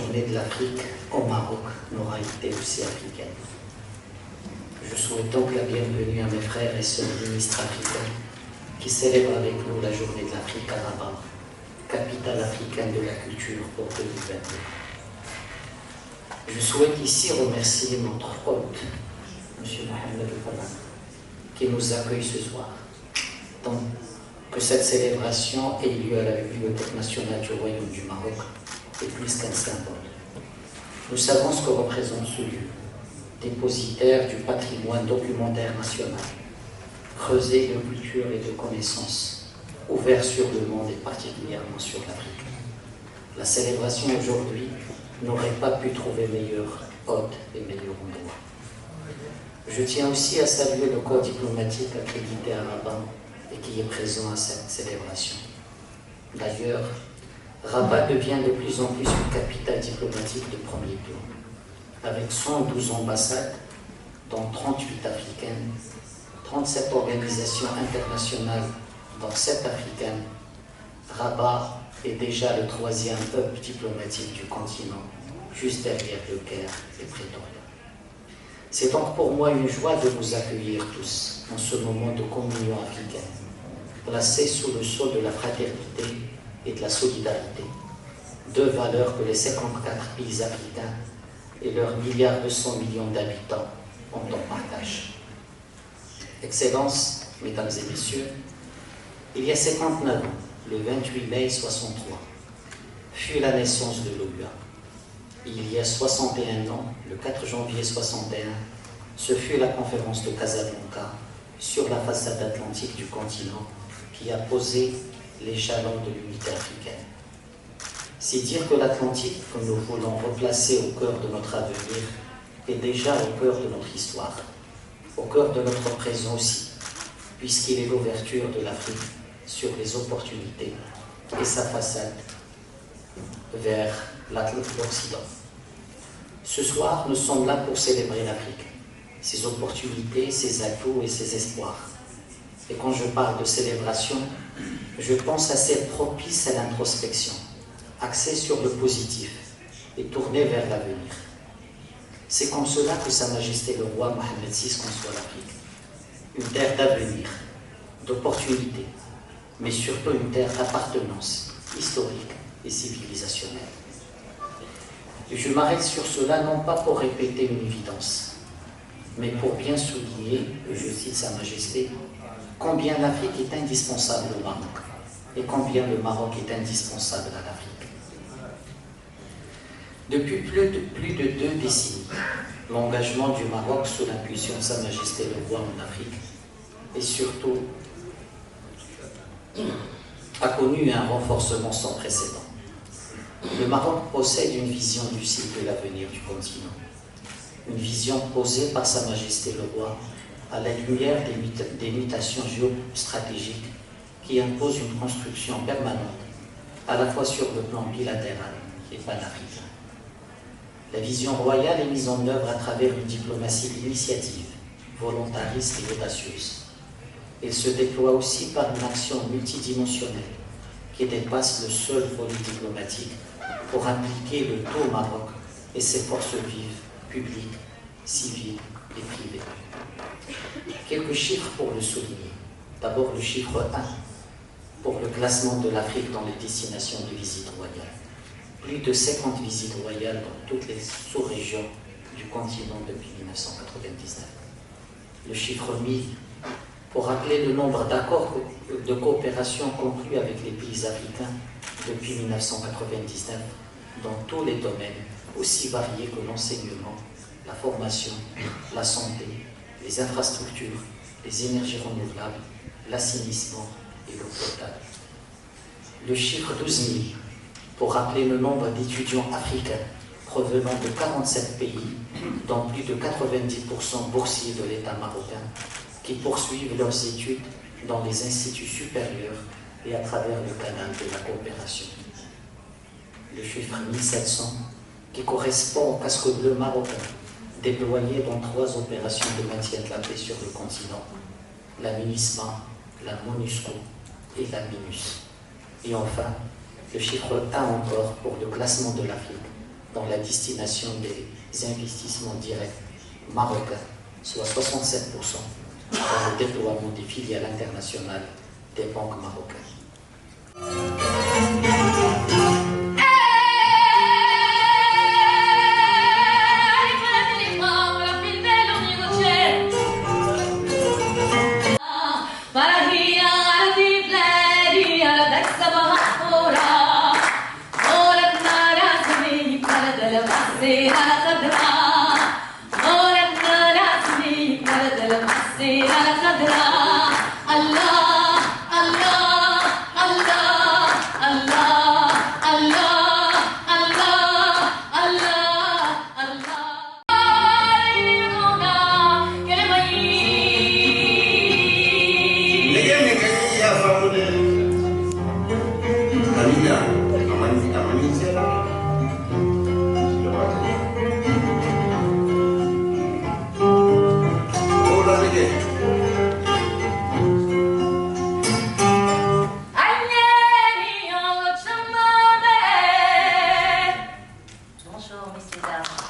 journée de l'Afrique au Maroc n'aura été aussi africaine. Je souhaite donc la bienvenue à mes frères et sœurs ministres africains qui célèbrent avec nous la journée de l'Afrique à Rabat, capitale africaine de la culture pour 2022. Je souhaite ici remercier notre hôte, M. Mohamed El-Fadl, qui nous accueille ce soir. Donc, que cette célébration ait lieu à la Bibliothèque nationale du Royaume du Maroc est plus qu'un symbole. Nous savons ce que représente ce lieu, dépositaire du patrimoine documentaire national, creusé de culture et de connaissances, ouvert sur le monde et particulièrement sur l'Afrique. La célébration aujourd'hui n'aurait pas pu trouver meilleur hôte et meilleur endroit. Je tiens aussi à saluer le corps diplomatique accrédité à Rabat et qui est présent à cette célébration. D'ailleurs, Rabat devient de plus en plus une capitale diplomatique de premier plan, avec 112 ambassades, dont 38 africaines, 37 organisations internationales, dont 7 africaines. Rabat est déjà le 3e hub diplomatique du continent, juste derrière le Caire et Pretoria. C'est donc pour moi une joie de vous accueillir tous en ce moment de communion africaine, placés sous le sceau de la fraternité et de la solidarité, deux valeurs que les 54 pays africains et leurs milliards 200 millions d'habitants ont en partage. Excellences, Mesdames et Messieurs, il y a 59 ans, le 28 mai 63, fut la naissance de l'OUA. Il y a 61 ans, le 4 janvier 61, ce fut la conférence de Casablanca sur la façade atlantique du continent qui a posé les jalons de l'unité africaine. C'est dire que l'Atlantique, que nous voulons replacer au cœur de notre avenir, est déjà au cœur de notre histoire, au cœur de notre présent aussi, puisqu'il est l'ouverture de l'Afrique sur les opportunités et sa façade vers l'Occident. Ce soir, nous sommes là pour célébrer l'Afrique, ses opportunités, ses atouts et ses espoirs. Et quand je parle de célébration, je pense à celle propice à l'introspection, axée sur le positif et tournée vers l'avenir. C'est comme cela que Sa Majesté le Roi Mohamed VI conçoit l'Afrique. Une terre d'avenir, d'opportunités, mais surtout une terre d'appartenance historique et civilisationnelle. Et je m'arrête sur cela non pas pour répéter une évidence, mais pour bien souligner, je cite Sa Majesté, combien l'Afrique est indispensable au Maroc et combien le Maroc est indispensable à l'Afrique. Depuis plus de 2 décennies, l'engagement du Maroc sous l'impulsion de Sa Majesté le Roi en Afrique et surtout a connu un renforcement sans précédent. Le Maroc possède une vision lucide de l'avenir du continent, une vision posée par Sa Majesté le Roi à la lumière des mutations géostratégiques qui imposent une construction permanente, à la fois sur le plan bilatéral et panafricain. La vision royale est mise en œuvre à travers une diplomatie d'initiative, volontariste et audacieuse. Elle se déploie aussi par une action multidimensionnelle qui dépasse le seul volet diplomatique pour impliquer le tout Maroc et ses forces vives, publiques, civiles et privées. Quelques chiffres pour le souligner. D'abord le chiffre 1 pour le classement de l'Afrique dans les destinations de visite royale. Plus de 50 visites royales dans toutes les sous-régions du continent depuis 1999. Le chiffre 1000 pour rappeler le nombre d'accords de coopération conclus avec les pays africains depuis 1999 dans tous les domaines aussi variés que l'enseignement, la formation, la santé, les infrastructures, les énergies renouvelables, l'assainissement et l'eau potable. Le chiffre 12 000 pour rappeler le nombre d'étudiants africains provenant de 47 pays, dont plus de 90% boursiers de l'État marocain, qui poursuivent leurs études dans les instituts supérieurs et à travers le canal de la coopération. Le chiffre 1700 qui correspond au casque bleu marocain, déployé dans 3 opérations de maintien de la paix sur le continent, la MINUSMA, la MONUSCO et la MINUS. Et enfin, le chiffre 1 encore pour le classement de l'Afrique, dans la destination des investissements directs marocains, soit 67% dans le déploiement des filiales internationales des banques marocaines. Bonjour, messieurs, dames.